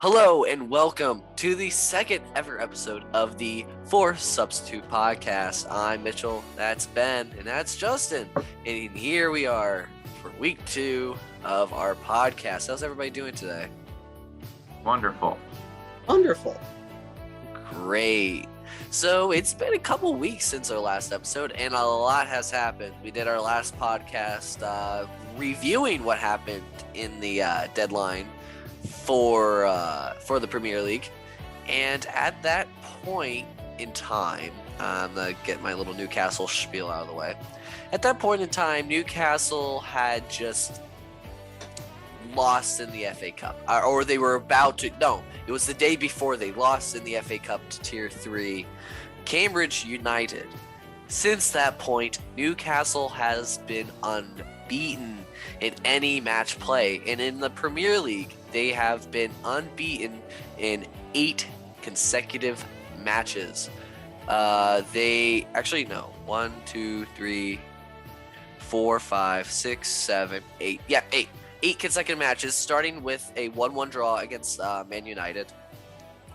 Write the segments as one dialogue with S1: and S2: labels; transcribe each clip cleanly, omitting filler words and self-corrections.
S1: Hello and welcome to the second ever episode of the Four Substitute Podcast. I'm Mitchell, that's Ben, and that's Justin. And here we are for week 2 of our podcast. How's everybody doing today?
S2: Wonderful.
S3: Wonderful.
S1: Great. So it's been a couple weeks since our last episode, and a lot has happened. We did our last podcast reviewing what happened in the deadline for the Premier League, and at that point in time, I'm gonna get my little Newcastle spiel out of the way. At that point in time, Newcastle had just lost in the FA Cup, or they were about to. No, it was the day before they lost in the FA Cup to Tier 3, Cambridge United. Since that point, Newcastle has been unbeaten in any match play, and in the Premier League, they have been unbeaten in 8 consecutive matches. They actually no 1, 2, 3, 4, 5, 6, 7, 8. Yeah, 8 consecutive matches, starting with a 1-1 draw against Man United.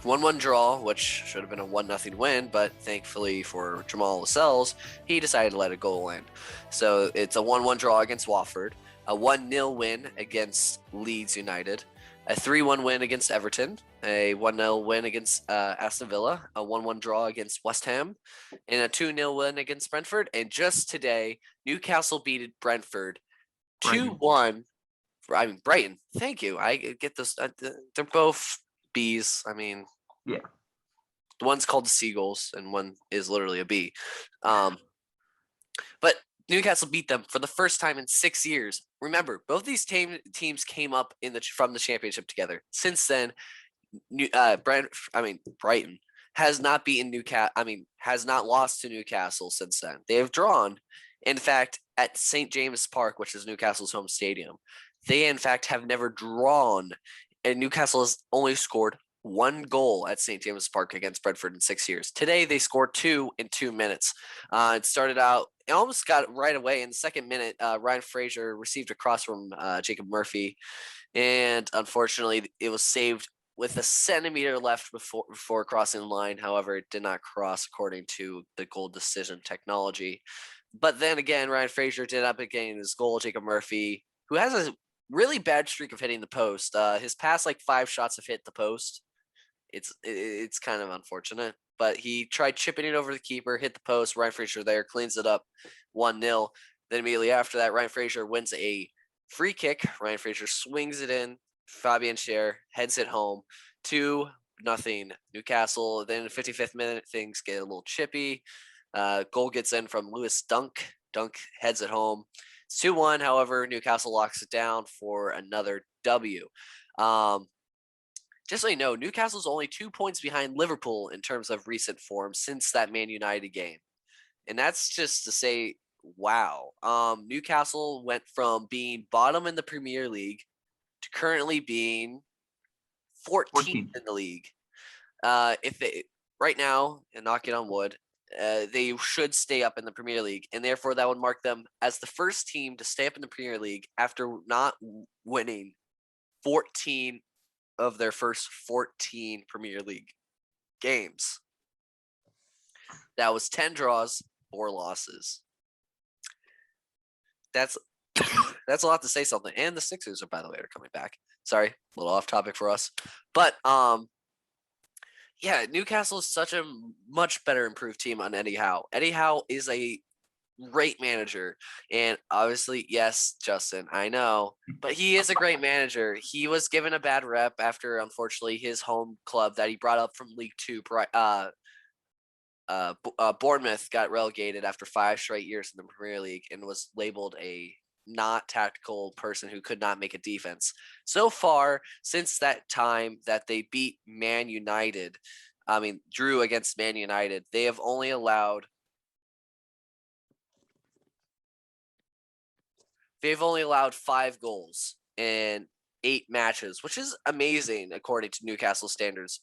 S1: 1-1 draw, which should have been a 1-0 win, but thankfully for Jamal Lascelles, he decided to let a goal in. So it's a 1-1 draw against Watford, a 1-0 win against Leeds United, a 3-1 win against Everton, a 1-0 win against Aston Villa, a 1-1 draw against West Ham, and a 2-0 win against Brentford. And just today, Newcastle beat Brentford 2-1. I mean, Brighton. Thank you. I get this. They're both B's. I mean,
S2: yeah.
S1: One's called the Seagulls, and one is literally a B. But Newcastle beat them for the first time in 6 years. Remember, both these teams came up from the championship together. Since then, Brighton has not beaten has not lost to Newcastle since then. They have drawn. In fact, at St. James Park, which is Newcastle's home stadium, they in fact have never drawn, and Newcastle has only scored 1 goal at St. James Park against Brentford in 6 years. Today, they scored 2 in 2 minutes. It started out, it almost got it right away. In the second minute, Ryan Fraser received a cross from Jacob Murphy, and unfortunately, it was saved with a centimeter left before crossing the line. However, it did not cross according to the goal decision technology. But then again, Ryan Fraser did up again his goal. Jacob Murphy, who has a really bad streak of hitting the post, his past 5 shots have hit the post. It's kind of unfortunate, but he tried chipping it over the keeper, hit the post. Ryan Fraser there cleans it up, 1-0. Then immediately after that, Ryan Fraser wins a free kick. Ryan Fraser swings it in. Fabian Schär heads it home, 2-0 Newcastle. Then in the 55th minute, things get a little chippy. Goal gets in from Lewis Dunk. Dunk heads it home. It's 2-1. However, Newcastle locks it down for another W. Just so you know, Newcastle's only 2 points behind Liverpool in terms of recent form since that Man United game. And that's just to say, wow. Newcastle went from being bottom in the Premier League to currently being 14th in the league. If they right now, and knock it on wood, they should stay up in the Premier League, and therefore that would mark them as the first team to stay up in the Premier League after not winning 14 of their first 14 Premier League games. That was 10 draws, 4 losses. That's a lot to say something. And the Sixers are, by the way, are coming back. Sorry, a little off topic for us. But yeah, Newcastle is such a much better improved team on Eddie Howe. Eddie Howe is a great manager, and obviously, yes, Justin, I know, but he is a great manager. He was given a bad rep after, unfortunately, his home club that he brought up from League Two, Bournemouth, got relegated after 5 straight years in the Premier League and was labeled a not tactical person who could not make a defense. So far, since that time that they beat Man United, drew against Man United, they have only allowed 5 goals in 8 matches, which is amazing according to Newcastle standards.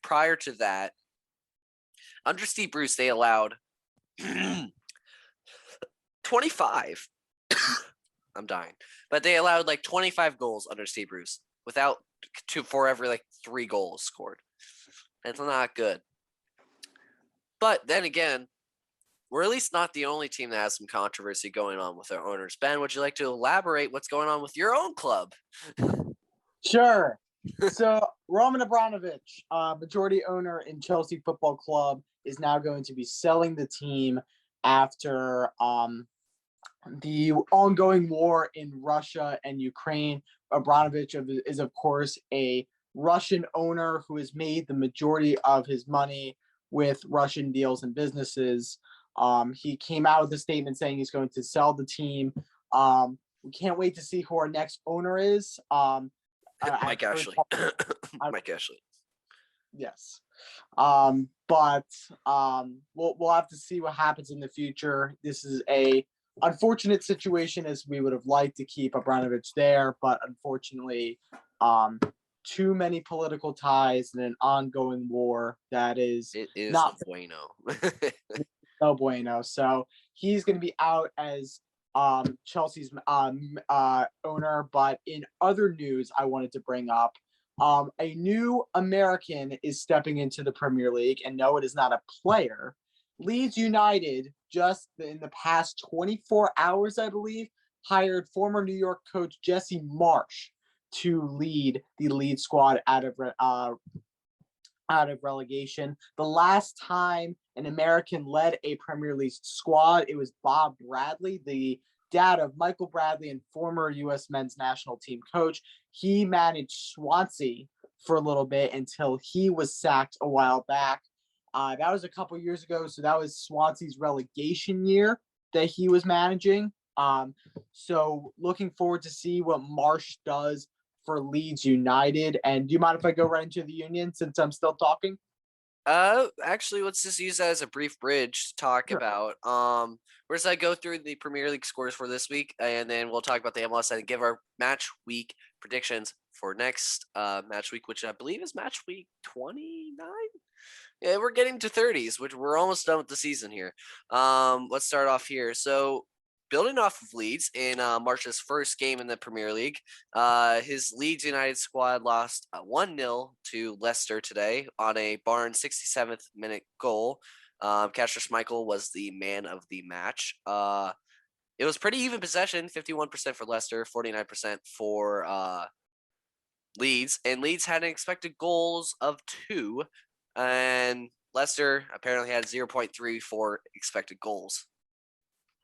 S1: Prior to that, under Steve Bruce, they allowed 25. I'm dying. But they allowed 25 goals under Steve Bruce for every 3 goals scored. That's not good. But then again, we're at least not the only team that has some controversy going on with their owners. Ben, would you like to elaborate what's going on with your own club?
S3: Sure. So Roman Abramovich, majority owner in Chelsea Football Club, is now going to be selling the team after the ongoing war in Russia and Ukraine. Abramovich is, of course, a Russian owner who has made the majority of his money with Russian deals and businesses. He came out with a statement saying he's going to sell the team. We can't wait to see who our next owner is.
S1: Mike Ashley. Mike Ashley.
S3: Yes. But we'll have to see what happens in the future. This is a unfortunate situation, as we would have liked to keep Abramovich there, but unfortunately, too many political ties and an ongoing war that is
S1: not bueno.
S3: No bueno. So he's going to be out as Chelsea's owner. But in other news, I wanted to bring up a new American is stepping into the Premier League, and no, it is not a player. Leeds United, just in the past 24 hours, I believe, hired former New York coach Jesse Marsch to lead the Leeds squad out of relegation. The last time an American led a Premier League squad, it was Bob Bradley, the dad of Michael Bradley and former U.S. men's national team coach. He managed Swansea for a little bit until he was sacked a while back. That was a couple years ago, so that was Swansea's relegation year that he was managing. So looking forward to see what Marsch does for Leeds United. And do you mind if I go right into the Union since I'm still talking?
S1: Actually, let's just use that as a brief bridge to talk about. Whereas I go through the Premier League scores for this week, and then we'll talk about the MLS and give our match week predictions for next match week, which I believe is match week 29. Yeah, we're getting to 30s, which we're almost done with the season here. Let's start off here. So, building off of Leeds in Marsch's first game in the Premier League, his Leeds United squad lost 1-0 to Leicester today on a Barnes 67th minute goal. Kasper Schmeichel was the man of the match. It was pretty even possession, 51% for Leicester, 49% for Leeds. And Leeds had an expected goals of 2. And Leicester apparently had 0.34 expected goals.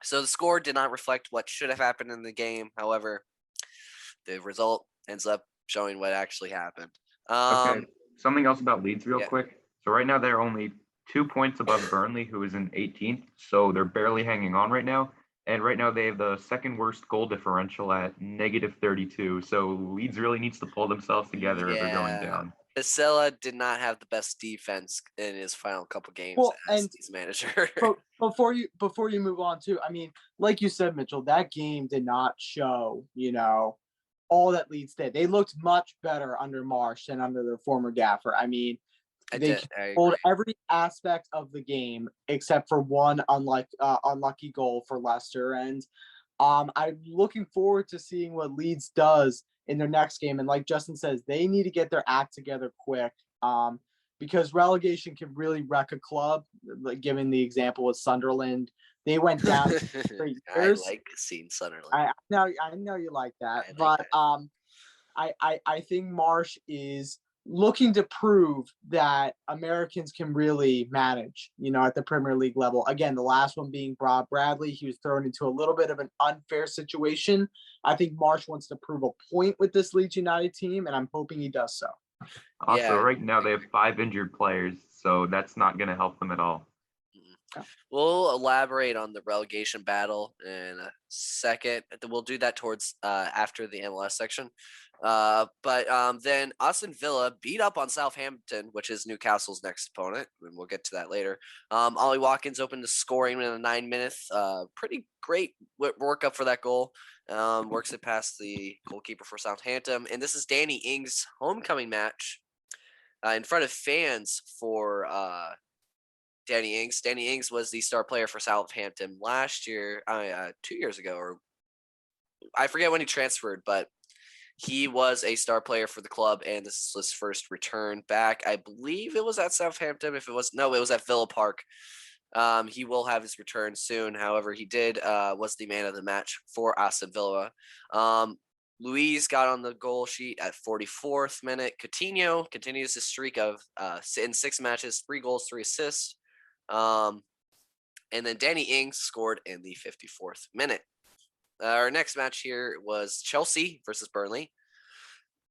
S1: So the score did not reflect what should have happened in the game. However, the result ends up showing what actually happened.
S2: Okay, something else about Leeds real quick. So right now they're only 2 points above Burnley, who is in 18th. So they're barely hanging on right now. And right now they have the second worst goal differential at -32. So Leeds really needs to pull themselves together or they're going down.
S1: Pasella did not have the best defense in his final couple games as his manager.
S3: Before you move on too, I mean, like you said, Mitchell, that game did not show, all that Leeds did. They looked much better under Marsch than under their former gaffer. I mean, they controlled every aspect of the game except for one unlucky goal for Leicester. And I'm looking forward to seeing what Leeds does in their next game. And like Justin says, they need to get their act together quick because relegation can really wreck a club. Like given the example with Sunderland, they went down for years.
S1: I like seeing Sunderland.
S3: I know you like that, I think Marsch is looking to prove that Americans can really manage, at the Premier League level. Again, the last one being Bob Bradley. He was thrown into a little bit of an unfair situation. I think Marsch wants to prove a point with this Leeds United team, and I'm hoping he does so.
S2: Also, right now they have 5 injured players, so that's not going to help them at all.
S1: We'll elaborate on the relegation battle in a second. We'll do that towards after the MLS section. But then Aston Villa beat up on Southampton, which is Newcastle's next opponent, and we'll get to that later. Ollie Watkins opened the scoring in the 9 minutes. Pretty great work up for that goal. Works it past the goalkeeper for Southampton. And this is Danny Ings' homecoming match in front of fans for Danny Ings. Danny Ings was the star player for Southampton last year, 2 years ago, or I forget when he transferred, but He was a star player for the club, and this is his first return back. I believe it was at Southampton. It was at Villa Park. He will have his return soon. However, he was the man of the match for Aston Villa. Luis got on the goal sheet at 44th minute. Coutinho continues his streak of in 6 matches, 3 goals, 3 assists. And then Danny Ings scored in the 54th minute. Our next match here was Chelsea versus Burnley.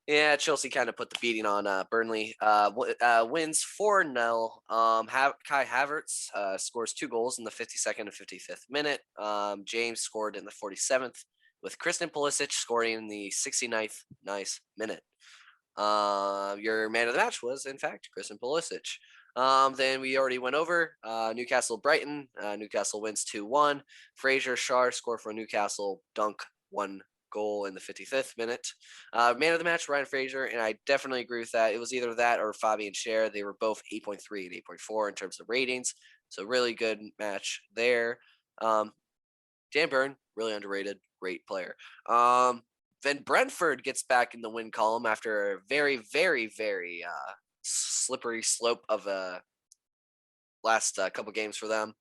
S1: Yeah, Chelsea kind of put the beating on Burnley. Wins 4-0. Kai Havertz scores 2 goals in the 52nd and 55th minute. James scored in the 47th, with Christian Pulisic scoring in the 69th minute. Your man of the match was, in fact, Christian Pulisic. Then we already went over Newcastle Brighton. Newcastle wins 2-1. Fraser Schär scored for Newcastle. Dunk 1 goal in the 55th minute. Man of the match, Ryan Fraser, and I definitely agree with that. It was either that or Fabian Schär. They were both 8.3 and 8.4 in terms of ratings. So really good match there. Dan Burn, really underrated, great player. Then Brentford gets back in the win column after a very, very, very slippery slope of a last couple games for them.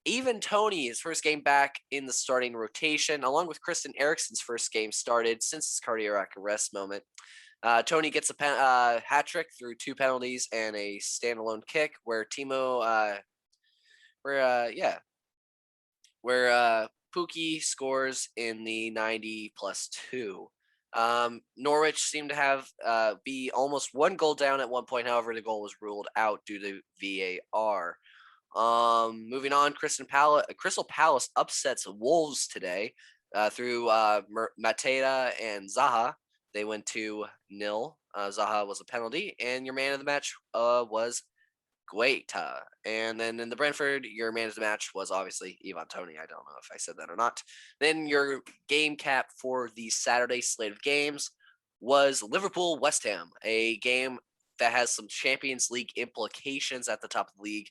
S1: Even Tony, his first game back in the starting rotation, along with Christian Eriksen's first game started since his cardiac arrest moment. Tony gets a hat trick through 2 penalties and a standalone kick, where Pookie scores in the 90+2. Norwich seemed to have be almost 1 goal down at one point. However, the goal was ruled out due to VAR. Moving on, Crystal Palace upsets Wolves today through Mateta and Zaha. They went 2-0. Zaha was a penalty, and your man of the match was Guaita. And then in the Brentford, your man of the match was obviously Ivan Toney. I don't know if I said that or not. Then your game cap for the Saturday slate of games was Liverpool West Ham, a game that has some Champions League implications at the top of the league.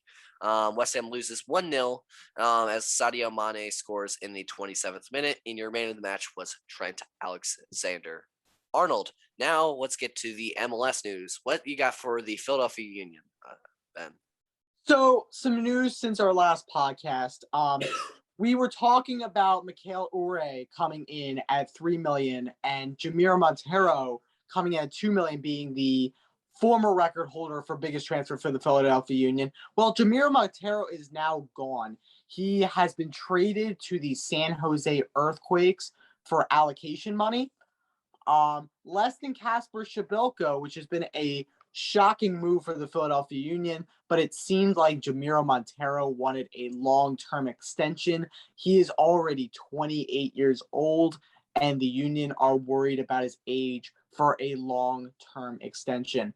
S1: West Ham loses 1-0 as Sadio Mane scores in the 27th minute. And your man of the match was Trent Alexander-Arnold. Now let's get to the MLS news. What you got for the Philadelphia Union, Ben?
S3: So some news since our last podcast. We were talking about Mikael Ure coming in at $3 million and Jamiro Montero coming in at $2 million, being the former record holder for biggest transfer for the Philadelphia Union. Well, Jamiro Montero is now gone. He has been traded to the San Jose Earthquakes for allocation money. Less than Kasper Shabilko, which has been a shocking move for the Philadelphia Union, but it seemed like Jamiro Montero wanted a long-term extension. He is already 28 years old, and the Union are worried about his age for a long-term extension.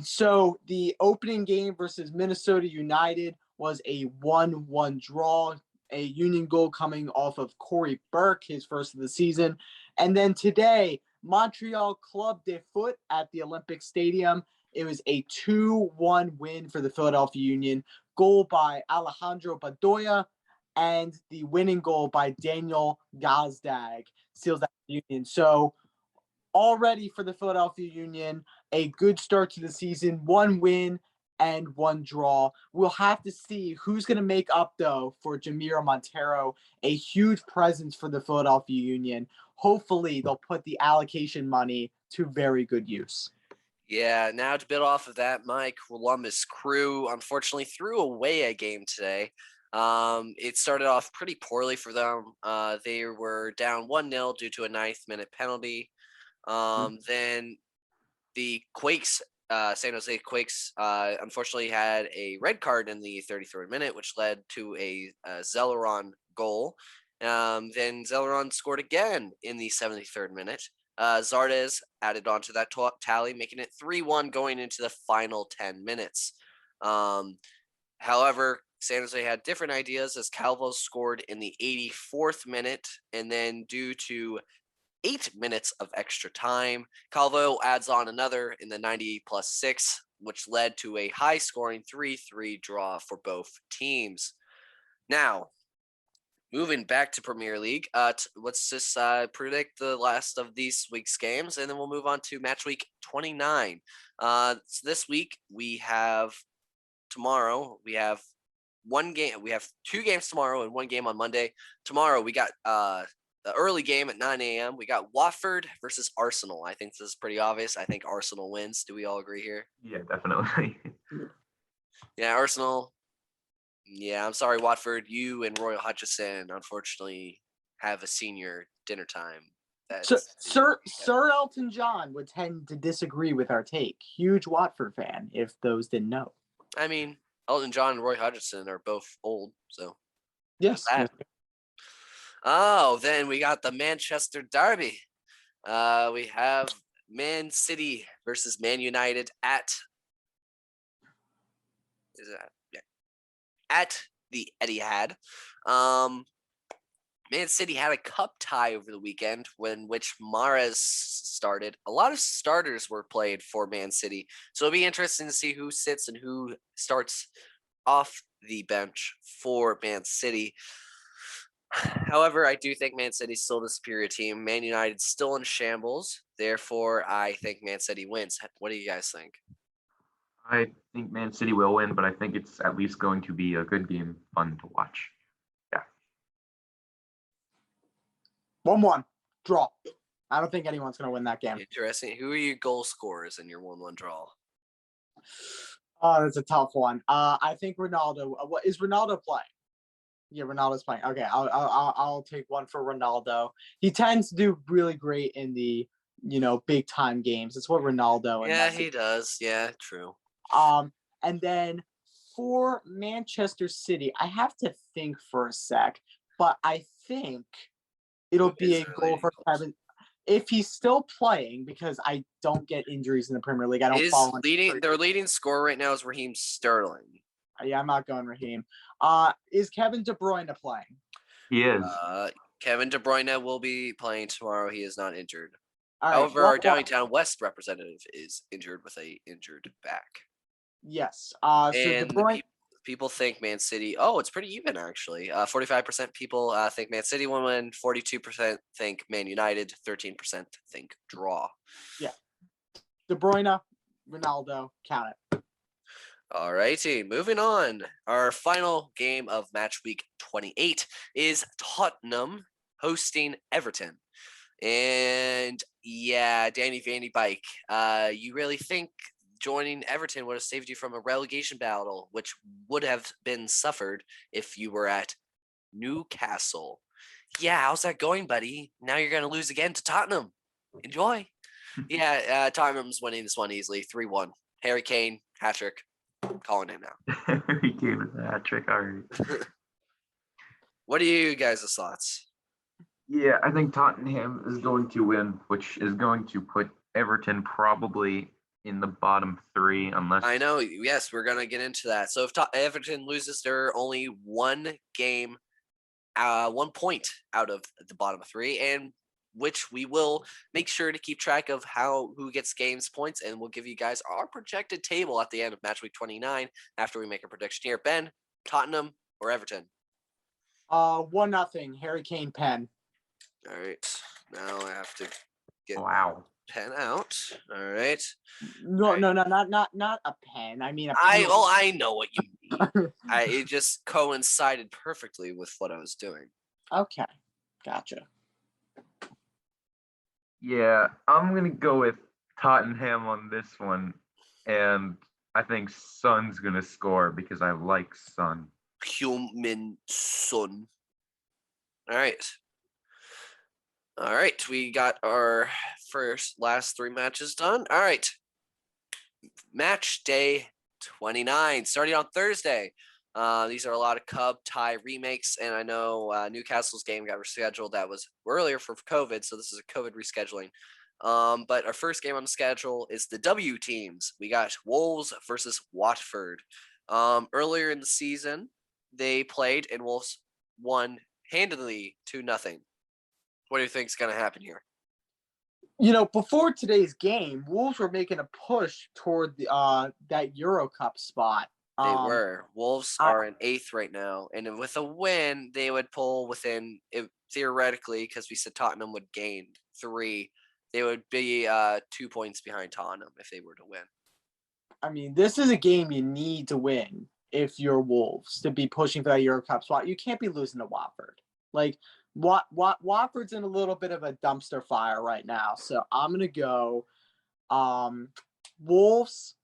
S3: So the opening game versus Minnesota United was a 1-1 draw, a Union goal coming off of Corey Burke, his first of the season. And then today, Montreal Club de Foot at the Olympic Stadium. It was a 2-1 win for the Philadelphia Union. Goal by Alejandro Bedoya and the winning goal by Daniel Gazdag seals that Union. So already for the Philadelphia Union, a good start to the season, 1 win and 1 draw. We'll have to see who's going to make up, though, for Jamiro Montero, a huge presence for the Philadelphia Union. Hopefully, they'll put the allocation money to very good use.
S1: Yeah, now to build off of that, my Columbus Crew unfortunately threw away a game today. It started off pretty poorly for them. They were down 1-0 due to a 9th-minute penalty. Then the Quakes, San Jose Quakes, unfortunately had a red card in the 33rd minute, which led to a Zelleron goal. Then Zelleron scored again in the 73rd minute. Zardes added on to that tally, making it 3-1 going into the final 10 minutes. However, San Jose had different ideas as Calvo scored in the 84th minute, and then due to 8 minutes of extra time, Calvo adds on another in the 90+6, which led to a high-scoring 3-3 draw for both teams. Now, moving back to Premier League, let's just predict the last of these week's games, and then we'll move on to match week 29. So this week we have tomorrow. We have one game. We have 2 games tomorrow and 1 game on Monday. Tomorrow we got the early game at 9 a.m. We got Watford versus Arsenal. I think this is pretty obvious. I think Arsenal wins. Do we all agree here?
S2: Yeah, definitely.
S1: Yeah, Arsenal. Yeah, I'm sorry, Watford. You and Royal Hutchison, unfortunately, have a senior dinner time.
S3: Sir Elton John would tend to disagree with our take. Huge Watford fan, if those didn't know.
S1: I mean, Elton John and Roy Hodgson are both old, so
S3: yes.
S1: Oh, then we got the Manchester Derby. We have Man City versus Man United at the Etihad. Man City had a cup tie over the weekend when which Mahrez started. A lot of starters were played for Man City, so it'll be interesting to see who sits and who starts off the bench for Man City. However, I do think Man City's still the superior team. Man United's still in shambles. Therefore, I think Man City wins. What do you guys think?
S2: I think Man City will win, but I think it's at least going to be a good game, fun to watch. Yeah.
S3: 1-1 draw. I don't think anyone's going to win that game.
S1: Interesting. Who are your goal scorers in your 1-1 draw?
S3: Oh, that's a tough one. I think Ronaldo. What is Ronaldo playing? Yeah, Ronaldo's playing. Okay, I'll take one for Ronaldo. He tends to do really great in the big time games. It's what Ronaldo.
S1: Yeah, he does. Yeah, true.
S3: And then for Manchester City, I have to think for a sec, but I think it'll be a goal for Kevin. If he's still playing, because I don't get injuries in the Premier League. I don't follow.
S1: Their leading scorer right now is Raheem Sterling.
S3: Yeah, I'm not going Raheem. Is Kevin De Bruyne playing?
S2: He is.
S1: Kevin De Bruyne will be playing tomorrow. He is not injured.
S3: Right,
S1: however, our Downtown West representative is injured with a injured back.
S3: Yes.
S1: So De Bruyne. People think Man City. Oh, it's pretty even actually. 45% people think Man City will win. 42% think Man United. 13% think draw.
S3: Yeah. De Bruyne, Ronaldo, count it.
S1: All righty, moving on. Our final game of match week 28 is Tottenham hosting Everton. And yeah, Danny Vandy Bike, you really think joining Everton would have saved you from a relegation battle, which would have been suffered if you were at Newcastle? Yeah, how's that going, buddy? Now you're going to lose again to Tottenham. Enjoy. Yeah, Tottenham's winning this one easily, 3-1. Harry Kane, hat-trick. Calling it now.
S2: Harry Kane with a hat-trick already.
S1: What are you guys' thoughts?
S2: Yeah, I think Tottenham is going to win, which is going to put Everton probably in the bottom 3, unless...
S1: I know, yes, we're going to get into that. So if Everton loses, they're only 1 game, 1 point out of the bottom 3, and which we will make sure to keep track of who gets games points, and we'll give you guys our projected table at the end of match week 29 after we make a prediction here. Ben, Tottenham or Everton?
S3: 1-0, Harry Kane pen.
S1: All right, now I have to get pen out. All right.
S3: No, not a pen. I mean,
S1: I know what you mean. It just coincided perfectly with what I was doing.
S3: Okay, gotcha.
S2: Yeah, I'm going to go with Tottenham on this one, and I think Son's going to score because I like Son.
S1: Human Son. All right, we got our last 3 matches done. All right, match day 29, starting on Thursday. These are a lot of Cub tie remakes, and I know Newcastle's game got rescheduled. That was earlier for COVID, so this is a COVID rescheduling. But our first game on the schedule is the W teams. We got Wolves versus Watford. Earlier in the season, they played, and Wolves won handily 2-0. What do you think is going to happen here?
S3: Before today's game, Wolves were making a push toward that Euro Cup spot.
S1: They were. Wolves are in 8th right now, and with a win, they would pull within theoretically, because we said Tottenham would gain 3. They would be 2 points behind Tottenham if they were to win.
S3: I mean, this is a game you need to win if you're Wolves to be pushing for that Euro Cup spot. You can't be losing to Watford. Like, Watford's in a little bit of a dumpster fire right now. So I'm going to go Wolves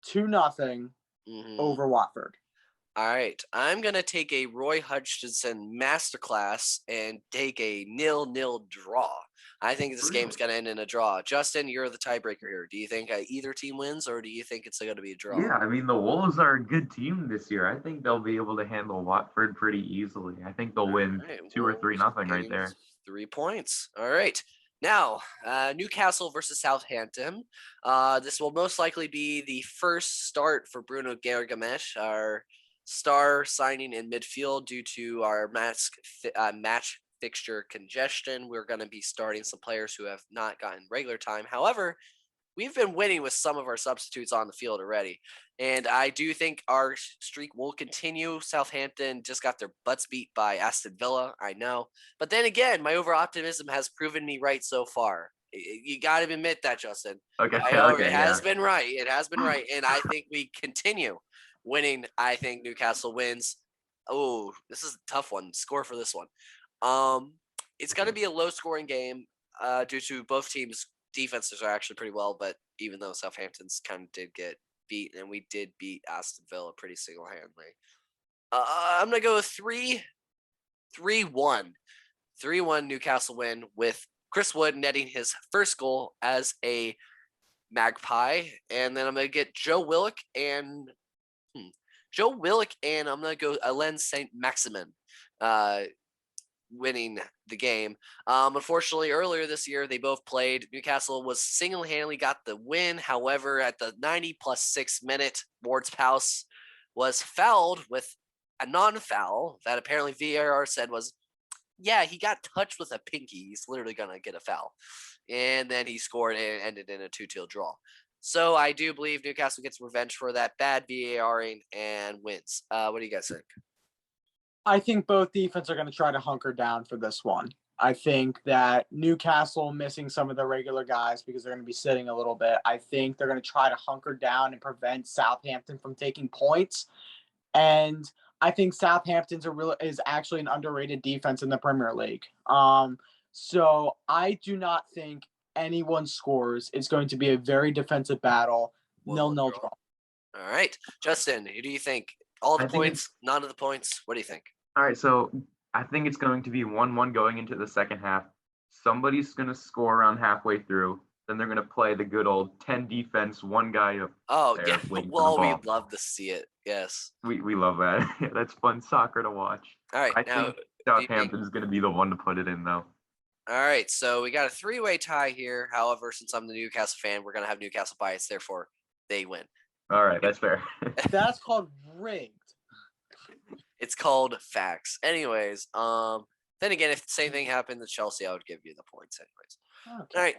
S3: 2-0 over Watford.
S1: All right. I'm going to take a Roy Hutchinson masterclass and take a 0-0 draw. I think this game's going to end in a draw. Justin, you're the tiebreaker here. Do you think either team wins, or do you think it's going to be a draw?
S2: Yeah, I mean, the Wolves are a good team this year. I think they'll be able to handle Watford pretty easily. I think they'll win 2 or 3-0 right there.
S1: 3 points. All right. Now, Newcastle versus Southampton. This will most likely be the first start for Bruno Gargamesh, our star signing in midfield due to our match fixture congestion. We're going to be starting some players who have not gotten regular time. However, we've been winning with some of our substitutes on the field already. And I do think our streak will continue. Southampton just got their butts beat by Aston Villa, I know. But then again, my over-optimism has proven me right so far. You got to admit that, Justin.
S2: Okay,
S1: It has been right. It has been right. And I think we continue winning. I think Newcastle wins. Oh, this is a tough one. Score for this one. It's going to be a low-scoring game due to both teams' defenses are actually pretty well, but even though Southampton's kind of did get beat, and we did beat Aston Villa pretty single-handedly. I'm going to go with 3-1. 3-1 Newcastle win with Chris Wood netting his first goal as a Magpie. And then I'm going to get Joe Willock and I'm going to go Alain Saint-Maximin winning the game. Unfortunately, earlier this year, they both played. Newcastle was single-handedly got the win. However, at the 90+6 minute, Ward-Prowse was fouled with a non-foul that apparently VAR said was, yeah, he got touched with a pinky. He's literally going to get a foul. And then he scored and it ended in a 2-2 draw. So I do believe Newcastle gets revenge for that bad VARing and wins. What do you guys think?
S3: I think both defense are going to try to hunker down for this one. I think that Newcastle missing some of their regular guys because they're going to be sitting a little bit. I think they're going to try to hunker down and prevent Southampton from taking points. And I think Southampton's is actually an underrated defense in the Premier League. So I do not think anyone scores. It's going to be a very defensive battle. 0-0 draw.
S1: All right. Justin, who do you think? All the points, none of the points. What do you think?
S2: All right, so I think it's going to be 1-1 going into the second half. Somebody's going to score around halfway through. Then they're going to play the good old 10 defense, one guy up.
S1: Oh, yeah. Well, we'd love to see it. Yes.
S2: We love that. That's fun soccer to watch.
S1: All right.
S2: I think Southampton's going to be the one to put it in, though.
S1: All right, so we got a 3-way tie here. However, since I'm the Newcastle fan, we're going to have Newcastle bias. Therefore, they win.
S2: All right, that's fair.
S3: That's called rigged.
S1: It's called facts. Anyways, then again, if the same thing happened to Chelsea, I would give you the points anyways. Okay. All right.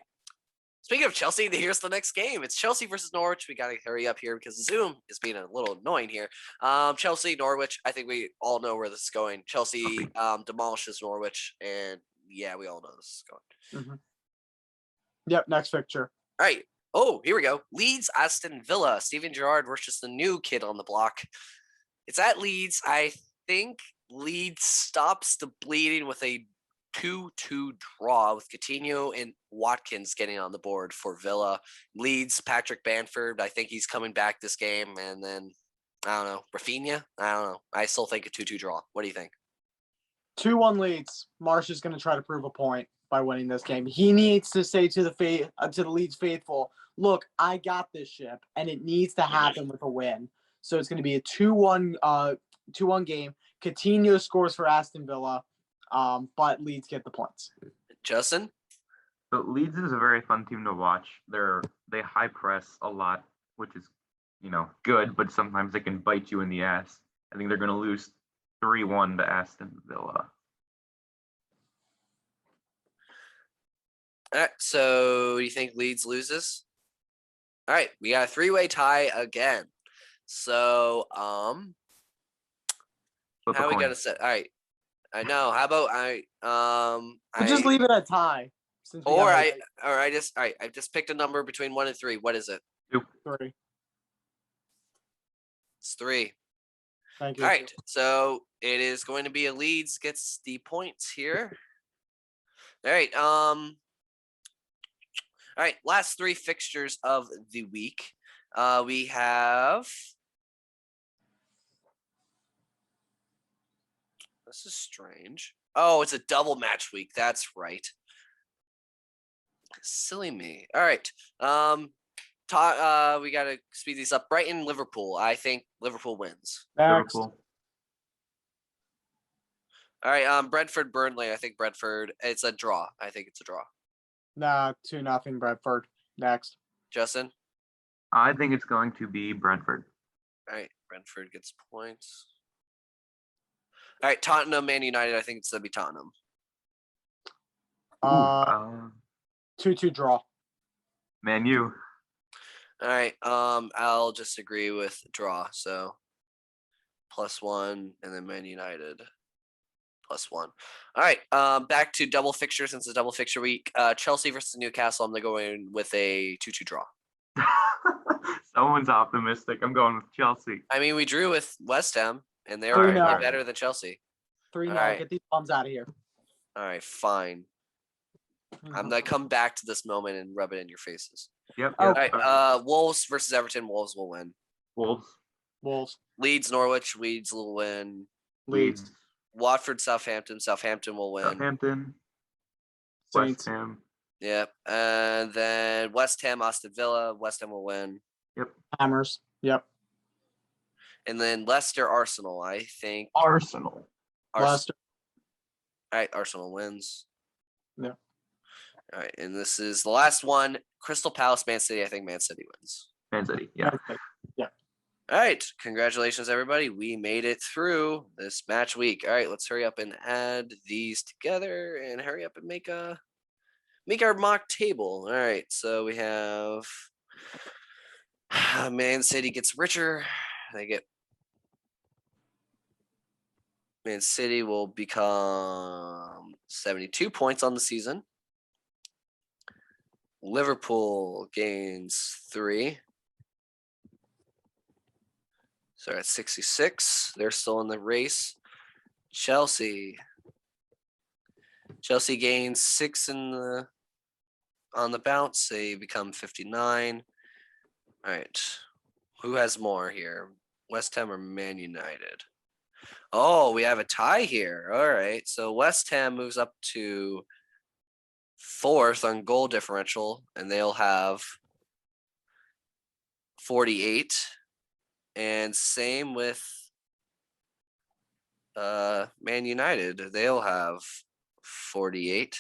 S1: Speaking of Chelsea, here's the next game. It's Chelsea versus Norwich. We got to hurry up here because Zoom is being a little annoying here. Chelsea, Norwich, I think we all know where this is going. Chelsea demolishes Norwich, and yeah, we all know this is going.
S3: Mm-hmm. Yep, next picture.
S1: All right. Oh, here we go. Leeds, Aston Villa. Steven Gerrard versus the new kid on the block. It's at Leeds. I think Leeds stops the bleeding with a 2-2 draw with Coutinho and Watkins getting on the board for Villa. Leeds, Patrick Bamford. I think he's coming back this game. And then, I don't know, Rafinha? I don't know. I still think a 2-2 draw. What do you think?
S3: 2-1 Leeds. Marsh is going to try to prove a point by winning this game. He needs to say to the Leeds faithful, look, I got this ship, and it needs to happen with a win. So it's going to be a 2-1 game. Coutinho scores for Aston Villa, but Leeds get the points.
S1: Justin?
S2: So Leeds is a very fun team to watch. They high press a lot, which is, good, but sometimes they can bite you in the ass. I think they're going to lose 3-1 to Aston Villa.
S1: All right, so you think Leeds loses? All right, we got a 3-way tie again. So,
S2: Flip a
S1: how are we
S2: coin.
S1: gonna set? All right. I know. How about
S3: We'll just leave it at tie. Since we
S1: or
S3: gotta
S1: I just all right. I just picked a number between 1 and 3. What is it?
S2: 2.
S3: 3.
S1: It's 3.
S3: Thank you.
S1: All right. So it is going to be a Leeds gets the points here. All right. All right. Last 3 fixtures of the week. We have. This is strange. Oh, it's a double match week. That's right. Silly me. All right. We gotta speed these up. Brighton, Liverpool. I think Liverpool wins.
S3: Next.
S2: Liverpool.
S1: All right. Brentford, Burnley. I think Brentford. It's a draw. I think it's a draw.
S3: Nah, 2-0 Brentford. Next.
S1: Justin.
S2: I think it's going to be Brentford.
S1: All right. Brentford gets points. All right. Tottenham, Man United. I think it's gonna be Tottenham.
S3: 2-2 draw.
S2: Man U.
S1: All right. I'll just agree with draw. So +1, and then Man United +1. All right. Back to double fixture since it's a double fixture week. Chelsea versus Newcastle. I'm gonna go in with a 2-2 draw.
S2: Someone's optimistic. I'm going with Chelsea.
S1: I mean, we drew with West Ham, and they're
S3: 3-0.
S1: way better than Chelsea.
S3: 3-0.
S1: All right.
S3: Get these bums out of here.
S1: All right, fine. I'm gonna come back to this moment and rub it in your faces.
S2: Yep.
S3: Oh,
S1: All right. Wolves versus Everton. Wolves will win.
S2: Wolves.
S1: Leeds, Norwich. Leeds will win.
S3: Leeds.
S1: Watford, Southampton. Southampton will win.
S2: Southampton.
S3: Saints.
S2: West Ham.
S1: Yep. And then West Ham, Aston Villa. West Ham will win.
S2: Yep.
S3: Hammers. Yep.
S1: And then Leicester, Arsenal. I think
S2: Arsenal.
S3: Leicester.
S1: All right, Arsenal wins.
S3: Yeah.
S1: All right, and this is the last one. Crystal Palace, Man City. I think Man City wins.
S2: Man City. Yeah.
S3: Yeah.
S1: All right, congratulations, everybody. We made it through this match week. All right, let's hurry up and add these together and hurry up and make our mock table. All right, so we have Man City gets richer. They get Man City will become 72 points on the season. Liverpool gains 3. So at 66, they're still in the race. Chelsea gains 6 on the bounce. They become 59. All right. Who has more here? West Ham or Man United? Oh, we have a tie here. All right. So West Ham moves up to 4th on goal differential, and they'll have 48. And same with Man United. They'll have 48.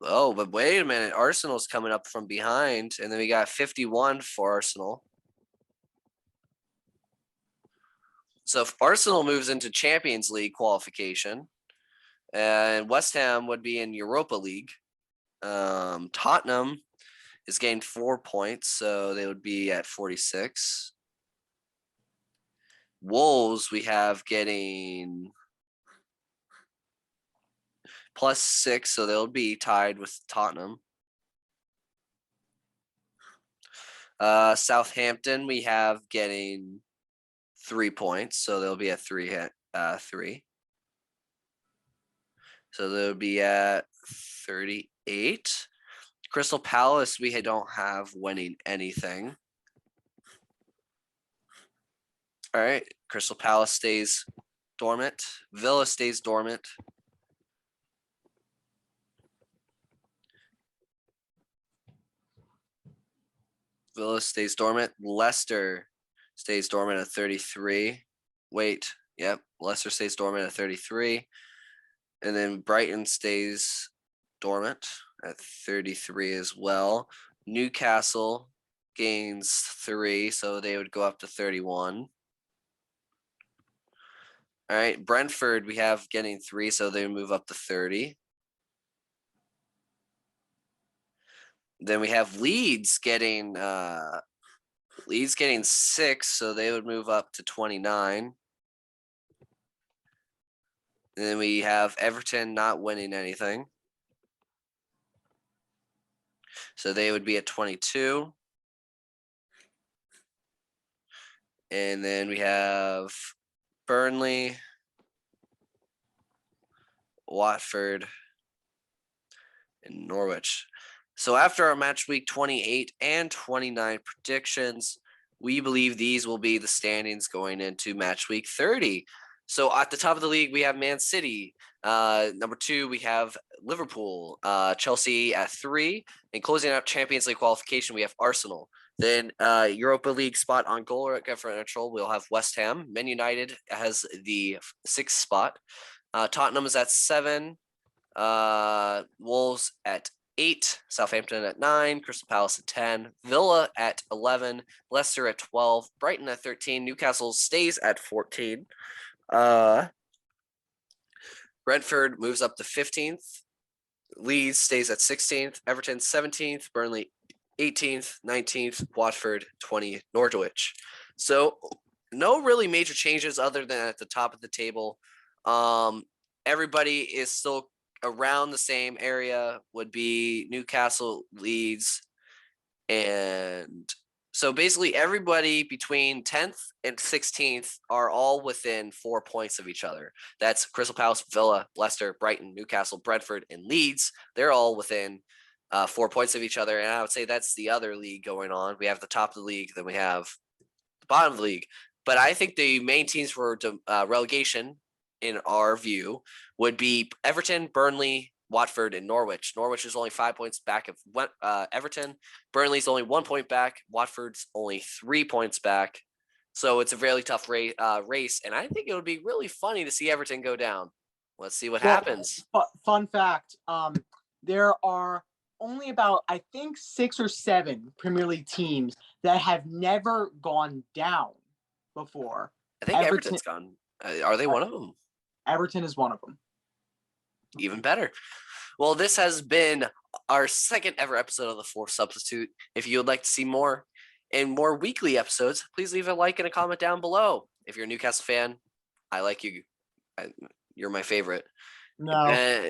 S1: Oh, but wait a minute. Arsenal's coming up from behind, and then we got 51 for Arsenal. So if Arsenal moves into Champions League qualification, and West Ham would be in Europa League, Tottenham is gained 4 points, so they would be at 46. Wolves, we have getting +6, so they'll be tied with Tottenham. Southampton, we have getting 3 points, so they'll be at 3. So they'll be at 38. Crystal Palace, we don't have winning anything. All right, Crystal Palace stays dormant. Villa stays dormant. Villa stays dormant. Leicester stays dormant at 33. Wait, yep, Leicester stays dormant at 33. And then Brighton stays dormant at 33 as well. Newcastle gains 3, so they would go up to 31. All right, Brentford, we have getting 3, so they move up to 30. Then we have Leeds getting Leeds getting 6, so they would move up to 29. And then we have Everton not winning anything. So they would be at 22. And then we have Burnley, Watford, and Norwich. So after our match week 28 and 29 predictions, we believe these will be the standings going into match week 30. So at the top of the league, we have Man City. Number 2, we have Liverpool, Chelsea at 3. And closing out Champions League qualification, we have Arsenal. Then Europa League spot on goal differential, we'll have West Ham. Man United has the 6th spot. Tottenham is at 7. Wolves at 8, Southampton at 9, Crystal Palace at 10, Villa at 11, Leicester at 12, Brighton at 13, Newcastle stays at 14. Brentford moves up to 15th. Leeds stays at 16th, Everton 17th, Burnley 18th, 19th, Watford 20th, Norwich. So no really major changes other than at the top of the table. Everybody is still around the same area, would be Newcastle, Leeds, and so basically everybody between 10th and 16th are all within 4 points of each other. That's Crystal Palace, Villa, Leicester, Brighton, Newcastle, Brentford, and Leeds. They're all within 4 points of each other, and I would say that's the other league going on. We have the top of the league, then we have the bottom of the league. But I think the main teams for relegation, in our view, would be Everton, Burnley, Watford, and Norwich. Norwich is only 5 points back of Everton. Burnley's only 1 point back. Watford's only 3 points back. So it's a really tough race, and I think it would be really funny to see Everton go down. Let's see what happens.
S3: Fun fact, there are only about, I think, 6 or 7 Premier League teams that have never gone down before.
S1: I think Everton's gone. Are they one of them?
S3: Everton is one of them.
S1: Even better. Well, this has been our second ever episode of The Fourth Substitute. If you would like to see more and more weekly episodes, please leave a like and a comment down below. If you're a Newcastle fan, I like you. You're my favorite.
S3: No.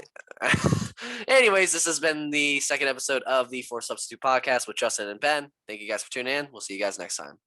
S1: Anyways, this has been the second episode of The Fourth Substitute podcast with Justin and Ben. Thank you guys for tuning in. We'll see you guys next time.